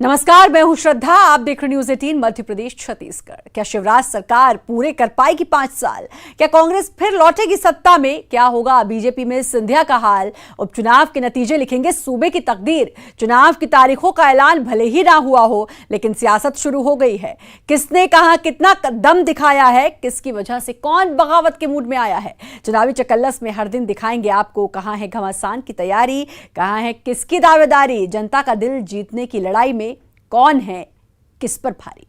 नमस्कार, मैं हूं श्रद्धा। आप देख रहे न्यूज 18 मध्य प्रदेश छत्तीसगढ़। क्या शिवराज सरकार पूरे कर पाएगी 5 साल? क्या कांग्रेस फिर लौटेगी सत्ता में? क्या होगा बीजेपी में सिंधिया का हाल? उपचुनाव के नतीजे लिखेंगे सूबे की तकदीर। चुनाव की तारीखों का ऐलान भले ही ना हुआ हो, लेकिन सियासत शुरू हो गई है। किसने कहां कितना दम दिखाया है, किसकी वजह से कौन बगावत के मूड में आया है, चुनावी चकल्लस में हर दिन दिखाएंगे आपको। कहां है घमासान की तैयारी, कहां है किसकी दावेदारी, जनता का दिल जीतने की लड़ाई में कौन है किस पर भारी।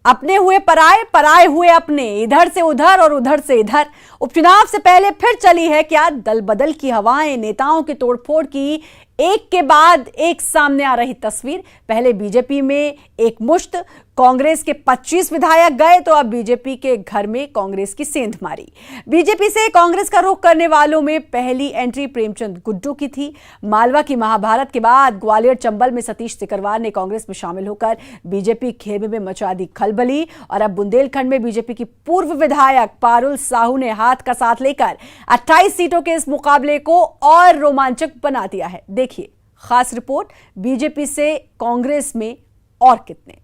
अपने हुए पराए, पराए हुए अपने, इधर से उधर और उधर से इधर। उपचुनाव से पहले फिर चली है क्या दल बदल की हवाएं, नेताओं की तोड़फोड़ की एक के बाद एक सामने आ रही तस्वीर। पहले बीजेपी में एक मुश्त कांग्रेस के 25 विधायक गए, तो अब बीजेपी के घर में कांग्रेस की सेंध मारी। बीजेपी से कांग्रेस का रुख करने वालों में पहली एंट्री प्रेमचंद गुड्डू की थी। मालवा की महाभारत के बाद ग्वालियर चंबल में सतीश सिकरवार ने कांग्रेस में शामिल होकर बीजेपी खेमे में मचा दी खलबली। और अब बुंदेलखंड में बीजेपी की पूर्व विधायक पारुल साहू ने हाथ का साथ लेकर 28 सीटों के इस मुकाबले को और रोमांचक बना दिया है। देखिए खास रिपोर्ट, बीजेपी से कांग्रेस में और कितने।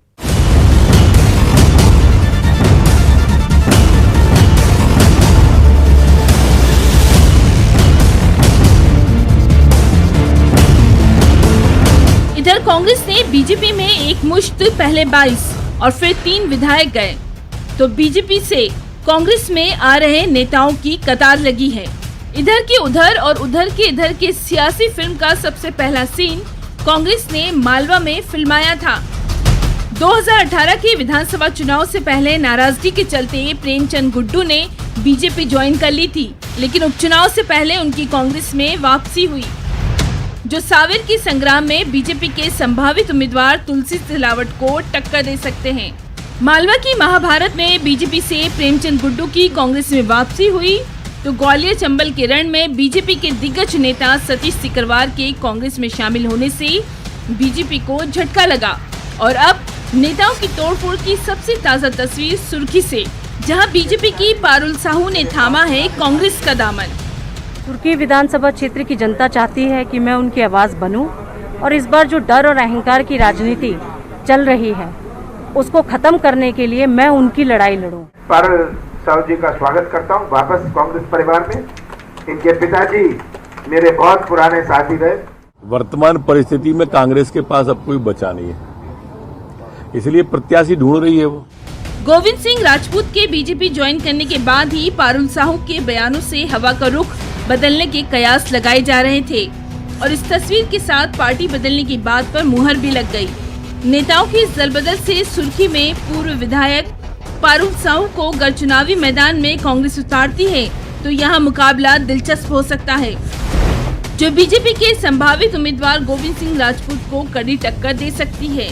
इधर कांग्रेस ने बीजेपी में एक मुश्त पहले 22 और फिर 3 विधायक गए, तो बीजेपी से कांग्रेस में आ रहे नेताओं की कतार लगी है। इधर के उधर और उधर के इधर के सियासी फिल्म का सबसे पहला सीन कांग्रेस ने मालवा में फिल्माया था। 2018 के विधानसभा चुनाव से पहले नाराजगी के चलते प्रेमचंद गुड्डू ने बीजेपी ज्वाइन कर ली थी, लेकिन उपचुनाव से पहले उनकी कांग्रेस में वापसी हुई, जो सावेर की संग्राम में बीजेपी के संभावित उम्मीदवार तुलसी सिलावट को टक्कर दे सकते हैं। मालवा की महाभारत में बीजेपी से प्रेमचंद गुड्डू की कांग्रेस में वापसी हुई, तो ग्वालियर चंबल के रण में बीजेपी के दिग्गज नेता सतीश सिकरवार के कांग्रेस में शामिल होने से बीजेपी को झटका लगा। और अब नेताओं की तोड़फोड़ की सबसे ताजा तस्वीर सुर्खी से, जहां बीजेपी की पारुल साहू ने थामा है कांग्रेस का दामन। सुर्खी विधानसभा क्षेत्र की जनता चाहती है कि मैं उनकी आवाज बनूं, और इस बार जो डर और अहंकार की राजनीति चल रही है उसको खत्म करने के लिए मैं उनकी लड़ाई लड़ूं। पारुल साहू जी का स्वागत करता हूं वापस कांग्रेस परिवार में। इनके पिताजी मेरे बहुत पुराने साथी रहे। वर्तमान परिस्थिति में कांग्रेस के पास अब कोई बचा नहीं है, इसलिए प्रत्याशी ढूंढ रही है वो। गोविंद सिंह राजपूत के बीजेपी ज्वाइन करने के बाद ही पारुल साहू के बयानों से हवा का रुख बदलने के कयास लगाए जा रहे थे, और इस तस्वीर के साथ पार्टी बदलने की बात पर मुहर भी लग गई। नेताओं की इस दलबदल से सुर्खी में पूर्व विधायक पारुल साहू को अगर चुनावी मैदान में कांग्रेस उतारती है तो यहाँ मुकाबला दिलचस्प हो सकता है, जो बीजेपी के संभावित उम्मीदवार गोविंद सिंह राजपूत को कड़ी टक्कर दे सकती है।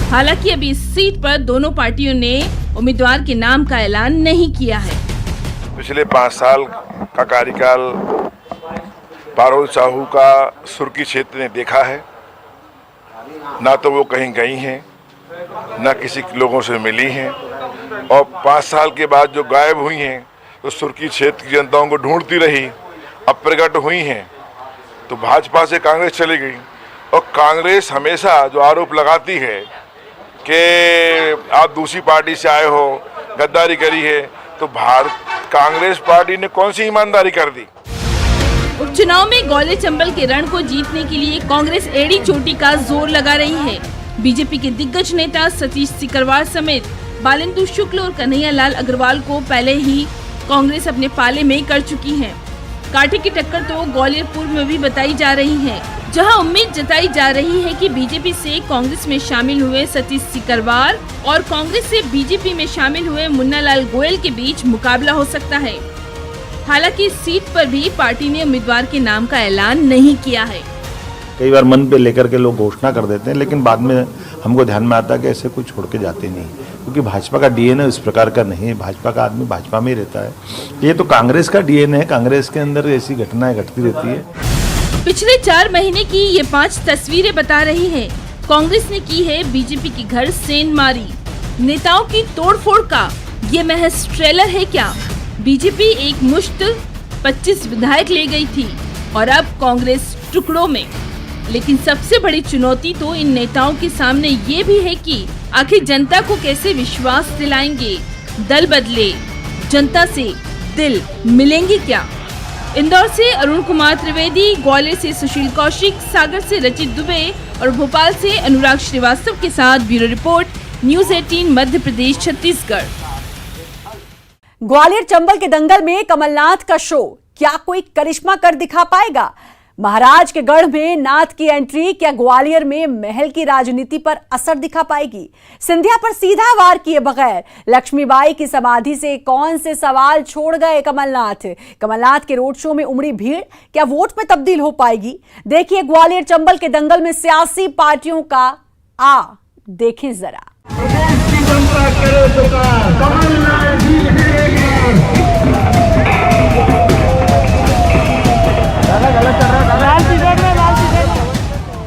हालांकि अभी इस सीट पर दोनों पार्टियों ने उम्मीदवार के नाम का ऐलान नहीं किया है। पिछले 5 साल का कार्यकाल पारुल साहू का सुर्खी क्षेत्र ने देखा है। ना तो वो कहीं गई हैं, ना किसी लोगों से मिली हैं, और 5 साल के बाद जो गायब हुई हैं तो सुर्खी क्षेत्र की जनताओं को ढूंढती रही, अब प्रकट हुई हैं तो भाजपा से कांग्रेस चली गई। और कांग्रेस हमेशा जो आरोप लगाती है कि आप दूसरी पार्टी से आए हो, गद्दारी करी है, तो कांग्रेस पार्टी ने कौन सी ईमानदारी कर दी? उपचुनाव में ग्वालियर चंबल के रण को जीतने के लिए कांग्रेस एड़ी चोटी का जोर लगा रही है। बीजेपी के दिग्गज नेता सतीश सिकरवार समेत बालेंदु शुक्ल और कन्हैया लाल अग्रवाल को पहले ही कांग्रेस अपने पाले में कर चुकी है। कांटे की टक्कर तो ग्वालियर पूर्व में भी बताई जा रही है, जहां उम्मीद जताई जा रही है कि बीजेपी से कांग्रेस में शामिल हुए सतीश सिकरवार और कांग्रेस से बीजेपी में शामिल हुए मुन्नालाल गोयल के बीच मुकाबला हो सकता है। हालांकि इस सीट पर भी पार्टी ने उम्मीदवार के नाम का ऐलान नहीं किया है। कई बार मन पे लेकर के लोग घोषणा कर देते हैं, लेकिन बाद में हमको ध्यान में आता है कि ऐसे कुछ छोड़ के जाते नहीं, क्योंकि भाजपा का डीएनए इस प्रकार का नहीं है। भाजपा का आदमी भाजपा में ही रहता है। ये तो कांग्रेस का डीएनए है, कांग्रेस के अंदर ऐसी घटनाएं घटती रहती है। पिछले 4 महीने की ये 5 तस्वीरें बता रही है, कांग्रेस ने की है बीजेपी के घर सेंध मारी। नेताओं की तोड़फोड़ का ये महज ट्रेलर है क्या? बीजेपी एक मुश्त 25 विधायक ले गई थी और अब कांग्रेस टुकड़ों में। लेकिन सबसे बड़ी चुनौती तो इन नेताओं के सामने ये भी है कि आखिर जनता को कैसे विश्वास दिलाएंगे। दल बदले, जनता से दिल मिलेंगे क्या? इंदौर से अरुण कुमार त्रिवेदी, ग्वालियर से सुशील कौशिक, सागर से रचित दुबे और भोपाल से अनुराग श्रीवास्तव के साथ bureau report, news 18 Madhya Pradesh Chhattisgarh. Gwalior Chambal के दंगल में कमलनाथ का शो क्या कोई करिश्मा कर दिखा पाएगा? महाराज के गढ़ में नाथ की एंट्री क्या ग्वालियर में महल की राजनीति पर असर दिखा पाएगी? सिंधिया पर सीधा वार किए बगैर लक्ष्मीबाई की समाधि से कौन से सवाल छोड़ गए कमलनाथ? कमलनाथ के रोड शो में उमड़ी भीड़ क्या वोट में तब्दील हो पाएगी? देखिए ग्वालियर चंबल के दंगल में सियासी पार्टियों का देखें जरा।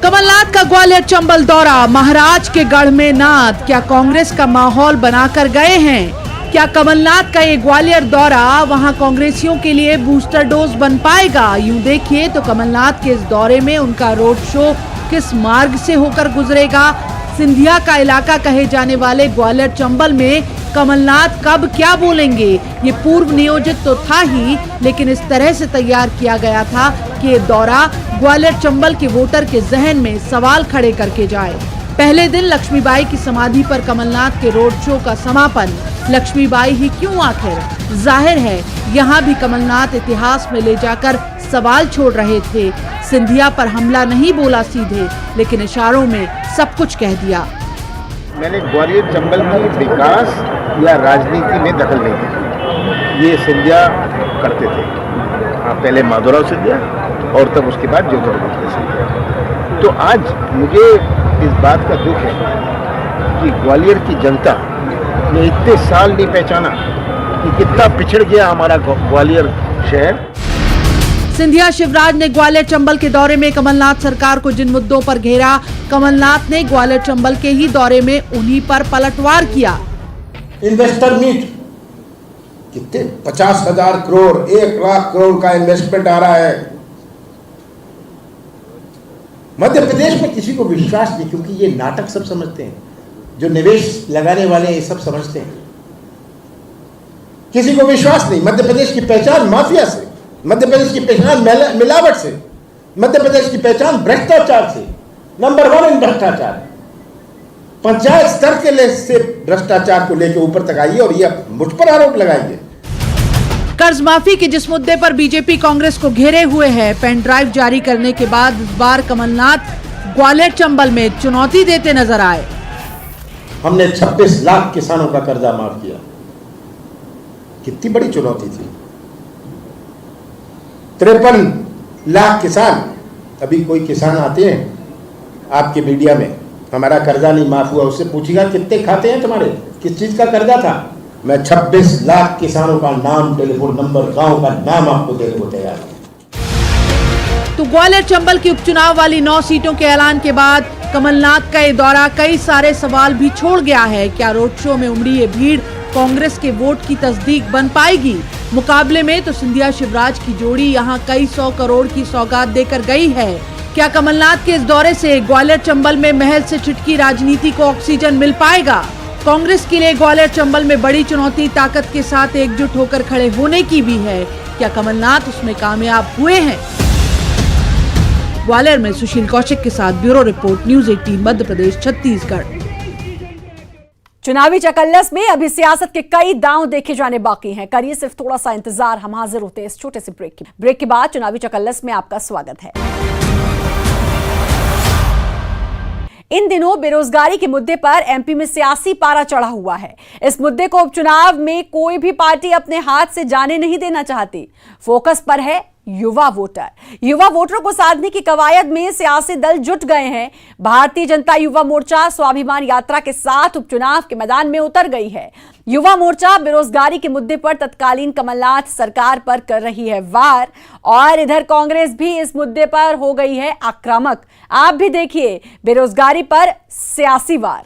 कमलनाथ का ग्वालियर चंबल दौरा, महाराज के गढ़ में नाथ, क्या कांग्रेस का माहौल बनाकर गए हैं? क्या कमलनाथ का ये ग्वालियर दौरा वहां कांग्रेसियों के लिए बूस्टर डोज बन पाएगा? यूं देखिए तो कमलनाथ के इस दौरे में उनका रोड शो किस मार्ग से होकर गुजरेगा? सिंधिया का इलाका कहे जाने वाले ग्वालियर चंबल में कमलनाथ कब क्या बोलेंगे, ये पूर्व नियोजित तो था ही, लेकिन इस तरह से तैयार किया गया था कि ये दौरा ग्वालियर चंबल के वोटर के जहन में सवाल खड़े करके जाए। पहले दिन लक्ष्मीबाई की समाधि पर कमलनाथ के रोड शो का समापन, लक्ष्मीबाई ही क्यों आखिर? जाहिर है यहाँ भी कमलनाथ इतिहास में ले जाकर सवाल छोड़ रहे थे। सिंधिया पर हमला नहीं बोला सीधे, लेकिन इशारों में सब कुछ कह दिया। मैंने ग्वालियर चंबल की विकास या राजनीति में दखल नहीं दी, ये सिंधिया करते थे। पहले माधवराव सिंधिया और तब उसके बाद ज्योतिरादित्य सिंधिया। तो आज मुझे इस बात का दुख है कि ग्वालियर की जनता ने इतने साल नहीं पहचाना कि कितना पिछड़ गया हमारा ग्वालियर शहर। सिंधिया शिवराज ने ग्वालियर चंबल के दौरे में कमलनाथ सरकार को जिन मुद्दों पर घेरा, कमलनाथ ने ग्वालियर चंबल के ही दौरे में उन्हीं पर पलटवार किया। इन्वेस्टर मीट, कितने 50,000 करोड़ 1 लाख करोड़ का इन्वेस्टमेंट आ रहा है। मध्य प्रदेश में किसी को विश्वास नहीं, क्योंकि ये नाटक सब समझते हैं, जो निवेश लगाने वाले ये सब समझते हैं। किसी को विश्वास नहीं। मध्य प्रदेश की पहचान माफिया से, मध्य प्रदेश की पहचान मिलावट से, मध्य प्रदेश की पहचान भ्रष्टाचार से, नंबर 1 इन भ्रष्टाचार। पंचायत स्तर के से भ्रष्टाचार को लेकर ऊपर तक आइए और ये मुझ पर आरोप लगाएंगे। कर्ज माफी के जिस मुद्दे पर बीजेपी कांग्रेस को घेरे हुए है, पेन ड्राइव जारी करने के बाद इस बार कमलनाथ ग्वालियर चंबल में चुनौती देते नजर आए। हमने 26 लाख किसानों का कर्जा माफ किया, कितनी बड़ी चुनौती थी। 53 लाख किसान, अभी कोई किसान आते हैं आपके मीडिया में, हमारा कर्जा नहीं माफ हुआ, उससे पूछिएगा कितने खाते हैं तुम्हारे, किस चीज का कर्जा था। मैं 26 लाख किसानों का नाम, टेलीफोन नंबर, गांव का नाम आपको देने को तैयार हूं। तो ग्वालियर चंबल की उपचुनाव वाली 9 सीटों के ऐलान के बाद कमलनाथ का ये दौरा कई सारे सवाल भी छोड़ गया है। क्या रोड शो में उमड़ी ये भीड़ कांग्रेस के वोट की तस्दीक बन पाएगी? मुकाबले में तो सिंधिया शिवराज की जोड़ी यहाँ कई 100 करोड़ की सौगात देकर गई है। क्या कमलनाथ के इस दौरे से ग्वालियर चंबल में महल से छिटकी राजनीति को ऑक्सीजन मिल पाएगा? कांग्रेस के लिए ग्वालियर चंबल में बड़ी चुनौती ताकत के साथ एकजुट होकर खड़े होने की भी है। क्या कमलनाथ उसमें कामयाब हुए हैं? ग्वालियर में सुशील कौशिक के साथ bureau report, news 18 Madhya Pradesh Chhattisgarh. चुनावी चकल्लस में अभी सियासत के कई दांव देखे जाने बाकी हैं। करिए सिर्फ थोड़ा सा इंतजार, हम हाजिर होते हैं इस छोटे से ब्रेक के बाद। चुनावी चकल्लस में आपका स्वागत है। इन दिनों बेरोजगारी के मुद्दे पर एमपी में सियासी पारा चढ़ा हुआ है। इस मुद्दे को उपचुनाव में कोई भी पार्टी अपने हाथ से जाने नहीं देना चाहती। फोकस पर है युवा वोटर। युवा वोटरों को साधने की कवायद में सियासी दल जुट गए हैं। भारतीय जनता युवा मोर्चा स्वाभिमान यात्रा के साथ उपचुनाव के मैदान में उतर गई है। युवा मोर्चा बेरोजगारी के मुद्दे पर तत्कालीन कमलनाथ सरकार पर कर रही है वार, और इधर कांग्रेस भी इस मुद्दे पर हो गई है आक्रामक। आप भी देखिए बेरोजगारी पर सियासी वार।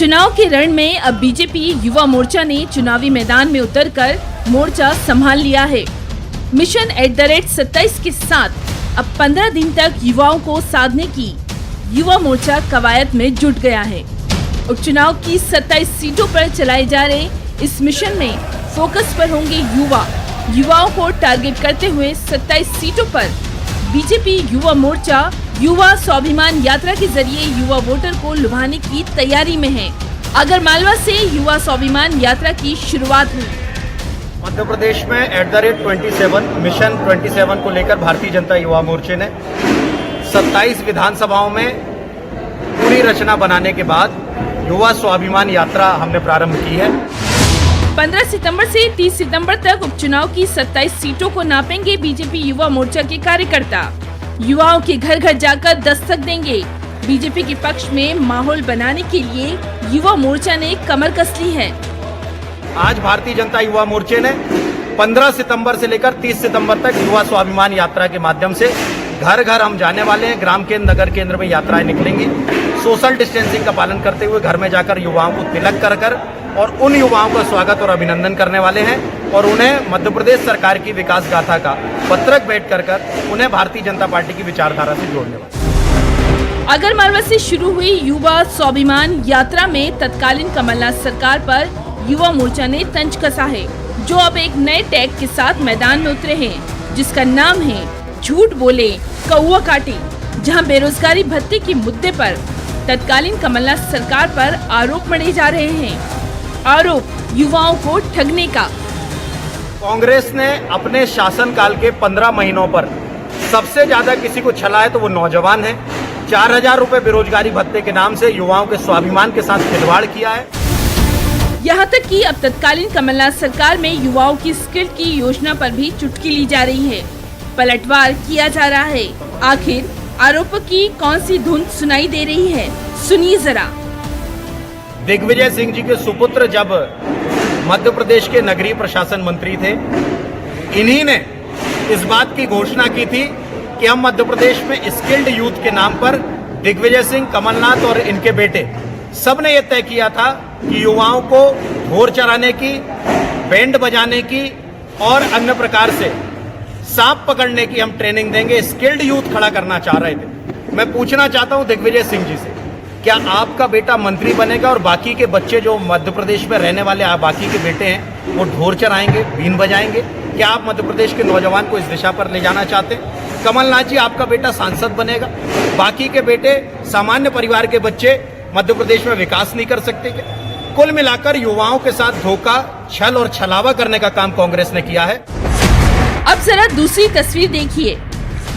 चुनाव के रण में अब बीजेपी युवा मोर्चा ने चुनावी मैदान में उतरकर मोर्चा संभाल लिया है। मिशन @27 के साथ अब 15 दिन तक युवाओं को साधने की युवा मोर्चा कवायद में जुट गया है। उपचुनाव की 27 सीटों पर चलाए जा रहे इस मिशन में फोकस पर होंगे युवाओं को टारगेट करते हुए 27 सीटों पर बीजेपी युवा मोर्चा युवा स्वाभिमान यात्रा के जरिए युवा वोटर को लुभाने की तैयारी में है। आगरमालवा से युवा स्वाभिमान यात्रा की शुरुआत हुई। मध्य प्रदेश में @27 मिशन 27 को लेकर भारतीय जनता युवा मोर्चे ने 27 विधानसभाओं में पूरी रचना बनाने के बाद युवा स्वाभिमान यात्रा हमने प्रारंभ की है। 15 सितंबर से 30 सितंबर तक उपचुनाव की 27 सीटों को नापेंगे बीजेपी युवा मोर्चा के कार्यकर्ता। युवाओं के घर घर जाकर दस्तक देंगे। बीजेपी के पक्ष में माहौल बनाने के लिए युवा मोर्चा ने कमर कस ली है। आज भारतीय जनता युवा मोर्चे ने 15 सितंबर से लेकर 30 सितंबर तक युवा स्वाभिमान यात्रा के माध्यम से घर घर हम जाने वाले हैं। ग्राम केंद्र, नगर केंद्र में यात्राएं निकलेंगी। सोशल डिस्टेंसिंग का पालन करते हुए घर में जाकर युवाओं को तिलक कर और उन युवाओं का स्वागत और अभिनंदन करने वाले हैं और उन्हें मध्य प्रदेश सरकार की विकास गाथा का पत्रक भेंट कर उन्हें भारतीय जनता पार्टी की विचारधारा से जोड़ने वाले। आगरमालवा से शुरू हुई युवा स्वाभिमान यात्रा में तत्कालीन कमलनाथ सरकार पर युवा मोर्चा ने तंज कसा है, जो अब एक नए टैग के साथ मैदान में उतरे हैं, जिसका नाम है झूठ बोले कौवा काटी, जहां बेरोजगारी भत्ते के मुद्दे पर तत्कालीन कमलनाथ सरकार पर आरोप मढ़े जा रहे हैं। आरोप युवाओं को ठगने का। कांग्रेस ने अपने शासनकाल के 15 महीनों पर सबसे ज्यादा किसी को छला है तो वो नौजवान है। 4000 रुपए बेरोजगारी भत्ते के नाम से युवाओं के स्वाभिमान के साथ खिलवाड़ किया है। यहाँ तक कि अब तत्कालीन कमलनाथ सरकार में युवाओं की स्किल की योजना पर भी चुटकी ली जा रही है, पलटवार किया जा रहा है। आखिर आरोपों की कौन सी धुन सुनाई दे रही है, सुनिए जरा। दिग्विजय सिंह जी के सुपुत्र जब मध्य प्रदेश के नगरीय प्रशासन मंत्री थे, इन्हीं ने इस बात की घोषणा की थी कि हम मध्य प्रदेश में स्किल्ड यूथ के नाम पर दिग्विजय सिंह, कमलनाथ और इनके बेटे सब ने यह तय किया था कि युवाओं को ढोर चराने की, बैंड बजाने की और अन्य प्रकार से सांप पकड़ने की हम ट्रेनिंग देंगे। स्किल्ड यूथ खड़ा करना चाह रहे थे। मैं पूछना चाहता हूं दिग्विजय सिंह जी से, क्या आपका बेटा मंत्री बनेगा और बाकी के बच्चे जो मध्य प्रदेश में रहने वाले बाकी के बेटे हैं वो ढोर चराएंगे, बीन बजाएंगे? क्या आप मध्य प्रदेश के नौजवान को इस दिशा पर ले जाना चाहते हैं? कमलनाथ जी, आपका बेटा सांसद बनेगा, बाकी के बेटे सामान्य परिवार के बच्चे मध्य प्रदेश में विकास नहीं कर सकते क्या? कुल मिलाकर युवाओं के साथ धोखा, छल और छलावा करने का काम कांग्रेस ने किया है। अब जरा दूसरी तस्वीर देखिए।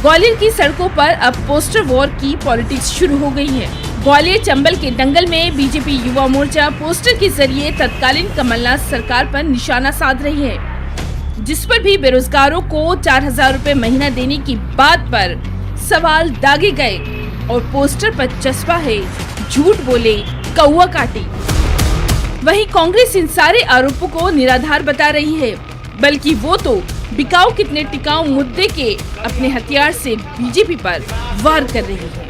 ग्वालियर की सड़कों पर अब पोस्टर वॉर की पॉलिटिक्स शुरू हो गई है। ग्वालियर चंबल के दंगल में बीजेपी युवा मोर्चा पोस्टर के जरिए तत्कालीन कमलनाथ सरकार पर निशाना साध रही है, जिस पर भी बेरोजगारों को 4000 रुपए महीना देने की बात पर सवाल दागे गए और पोस्टर पर चस्पा है झूठ बोले कौवा काटी। वहीं कांग्रेस इन सारे आरोपों को निराधार बता रही है, बल्कि वो तो बिकाऊ कितने टिकाऊ मुद्दे के अपने हथियार से बीजेपी पर वार कर रही है।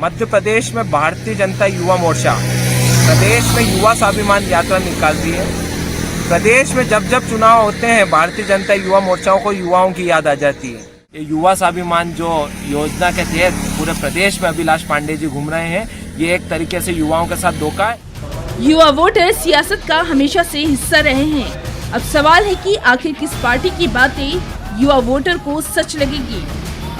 मध्य प्रदेश में भारतीय जनता युवा मोर्चा प्रदेश में युवा स्वाभिमान यात्रा निकालती है। प्रदेश में जब जब चुनाव होते हैं भारतीय जनता युवा मोर्चाओं को युवाओं की याद आ जाती है। ये युवा स्वाभिमान जो योजना के तहत पूरे प्रदेश में अभिलाष पांडे जी घूम रहे हैं, ये एक तरीके से युवाओं के साथ धोखा है। युवा वोटर सियासत का हमेशा से हिस्सा रहे हैं। अब सवाल है कि आखिर किस पार्टी की बातें युवा वोटर को सच लगेगी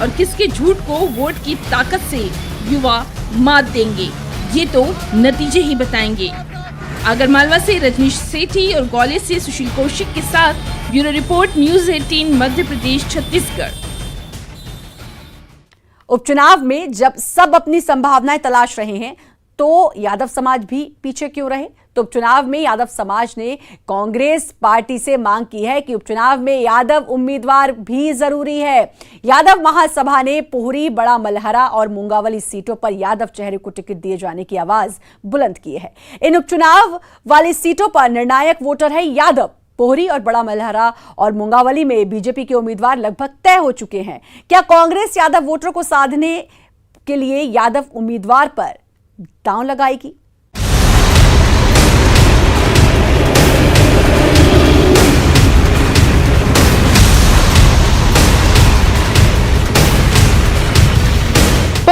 और किसके झूठ को वोट की ताकत से युवा मात देंगे, ये तो नतीजे ही बताएंगे। आगरमालवा से रजनीश सेठी और ग्वालियर से सुशील कौशिक के साथ bureau report, news 18 Madhya Pradesh, Chhattisgarh. उपचुनाव में जब सब अपनी संभावनाएं तलाश रहे हैं तो यादव समाज भी पीछे क्यों रहे? तो उपचुनाव में यादव समाज ने कांग्रेस पार्टी से मांग की है कि उपचुनाव में यादव उम्मीदवार भी जरूरी है। यादव महासभा ने पोहरी, बड़ा मलहरा और मुंगावली सीटों पर यादव चेहरे को टिकट दिए जाने की आवाज बुलंद की है। इन उपचुनाव वाली सीटों पर निर्णायक वोटर है यादव। पोहरी और बड़ा मलहरा और मुंगावली में बीजेपी के उम्मीदवार लगभग तय हो चुके हैं। क्या कांग्रेस यादव वोटर को साधने के लिए यादव उम्मीदवार पर दांव लगाएगी?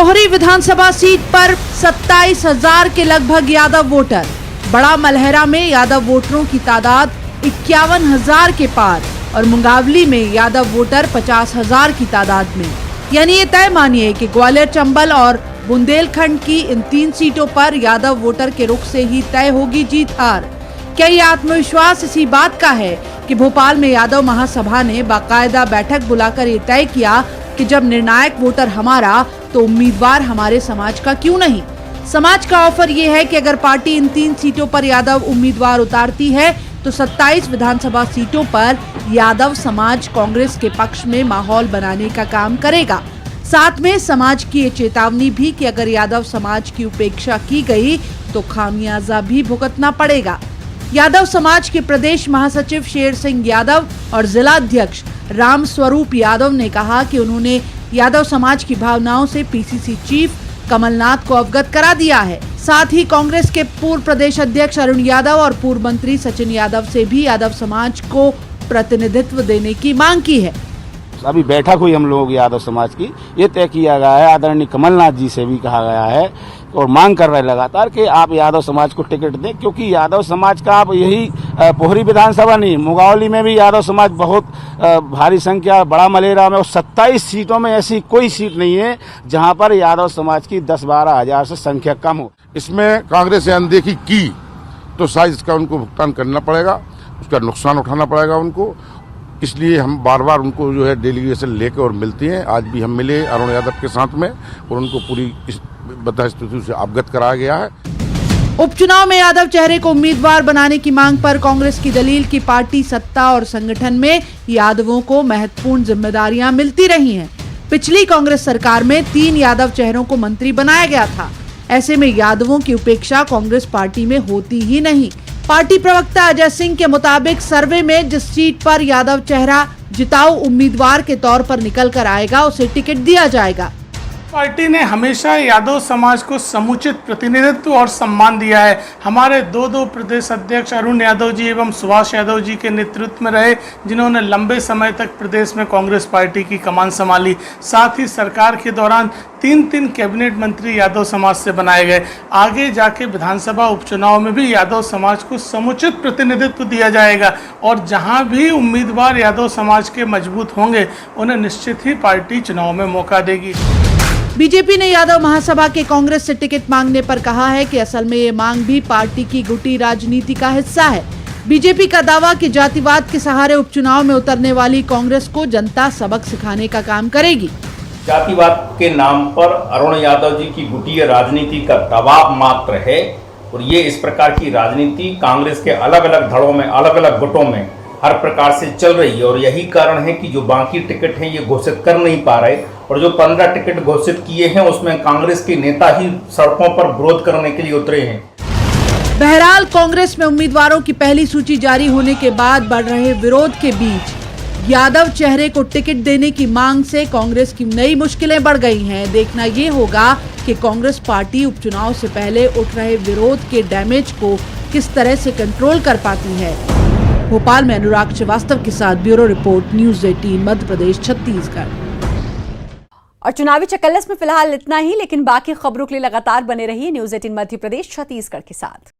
पोहरी विधानसभा सीट पर 27,000 के लगभग यादव वोटर। बड़ा मलहरा में यादव वोटरों की तादाद 51,000 के पार और मुंगावली में यादव वोटर 50,000 की तादाद में। यानी ये तय मानिए कि ग्वालियर, चंबल और बुंदेलखंड की इन 3 सीटों पर यादव वोटर के रुख से ही तय होगी जीत हार। क्या ये आत्मविश्वास इसी बात का है कि भोपाल में यादव महासभा ने बाकायदा बैठक बुलाकर ये तय किया कि जब निर्णायक वोटर हमारा तो उम्मीदवार हमारे समाज का क्यों नहीं। समाज का ऑफर ये है कि अगर पार्टी इन 3 सीटों पर यादव उम्मीदवार उतारती है तो 27 विधानसभा सीटों पर यादव समाज कांग्रेस के पक्ष में माहौल बनाने का काम करेगा। साथ में समाज की ये चेतावनी भी कि अगर यादव समाज की उपेक्षा की गई तो खामियाजा भी भुगतना पड़ेगा। यादव समाज के प्रदेश महासचिव शेर सिंह यादव और जिला अध्यक्ष राम स्वरूप यादव ने कहा कि उन्होंने यादव समाज की भावनाओं से पीसीसी चीफ कमलनाथ को अवगत करा दिया है। साथ ही कांग्रेस के पूर्व प्रदेश अध्यक्ष अरुण यादव और पूर्व मंत्री सचिन यादव से भी यादव समाज को प्रतिनिधित्व देने की मांग की है। अभी बैठक हुई हम लोगों की यादव समाज की, ये तय किया गया है, आदरणीय कमलनाथ जी से भी कहा गया है और मांग कर रहे लगातार कि आप यादव समाज को टिकट दें, क्योंकि यादव समाज का आप यही पोहरी विधानसभा नहीं, मुंगावली में भी यादव समाज बहुत भारी संख्या, बड़ा मलेरा में, और 27 सीटों में ऐसी कोई सीट नहीं है जहां पर यादव समाज की 10-12 हजार से संख्या कम हो। इसमें कांग्रेस ने अनदेखी की तो शायद इसका उनको भुगतान करना पड़ेगा, उसका नुकसान उठाना पड़ेगा उनको। इसलिए हम बार बार उनको जो है डेलीगेशन लेकर और मिलती हैं। आज भी हम मिले अरुण यादव के साथ में और उनको पूरी स्थिति से अवगत कराया गया है। उपचुनाव में यादव चेहरे को उम्मीदवार बनाने की मांग पर कांग्रेस की दलील की पार्टी सत्ता और संगठन में यादवों को महत्वपूर्ण जिम्मेदारियां मिलती रही हैं। पिछली कांग्रेस सरकार में 3 यादव चेहरों को मंत्री बनाया गया था। ऐसे में यादवों की उपेक्षा कांग्रेस पार्टी में होती ही नहीं। पार्टी प्रवक्ता अजय सिंह के मुताबिक सर्वे में जिस सीट पर यादव चेहरा जिताऊ उम्मीदवार के तौर पर निकल कर आएगा उसे टिकट दिया जाएगा। पार्टी ने हमेशा यादव समाज को समुचित प्रतिनिधित्व और सम्मान दिया है। हमारे 2 प्रदेश अध्यक्ष अरुण यादव जी एवं सुभाष यादव जी के नेतृत्व में रहे, जिन्होंने लंबे समय तक प्रदेश में कांग्रेस पार्टी की कमान संभाली। साथ ही सरकार के दौरान 3 कैबिनेट मंत्री यादव समाज से बनाए गए। आगे जाके विधानसभा उपचुनाव में भी यादव समाज को समुचित प्रतिनिधित्व दिया जाएगा और जहां भी उम्मीदवार यादव समाज के मजबूत होंगे उन्हें निश्चित ही पार्टी चुनाव में मौका देगी। बीजेपी ने यादव महासभा के कांग्रेस से टिकट मांगने पर कहा है कि असल में ये मांग भी पार्टी की गुटी राजनीति का हिस्सा है। बीजेपी का दावा कि जातिवाद के सहारे उपचुनाव में उतरने वाली कांग्रेस को जनता सबक सिखाने का काम करेगी। जातिवाद के नाम पर अरुण यादव जी की गुटी राजनीति का दबाव मात्र है और ये इस प्रकार की राजनीति कांग्रेस के अलग अलग धड़ों में, अलग अलग गुटों में हर प्रकार से चल रही है और यही कारण है कि जो बाकी टिकट हैं ये घोषित कर नहीं पा रहे और जो 15 टिकट घोषित किए हैं उसमें कांग्रेस के नेता ही सड़कों पर विरोध करने के लिए उतरे हैं। बहरहाल कांग्रेस में उम्मीदवारों की पहली सूची जारी होने के बाद बढ़ रहे विरोध के बीच यादव चेहरे को टिकट देने की मांग से कांग्रेस की नई मुश्किलें बढ़ गई हैं। देखना ये होगा कि कांग्रेस पार्टी उपचुनाव से पहले उठ रहे विरोध के डैमेज को किस तरह से कंट्रोल कर पाती है। भोपाल में अनुराग श्रीवास्तव के साथ bureau report, news 18 Madhya Pradesh, Chhattisgarh. और चुनावी चकल्लस में फिलहाल इतना ही, लेकिन बाकी खबरों के लिए लगातार बने रहिए न्यूज़ 18 मध्य प्रदेश छत्तीसगढ़ के साथ।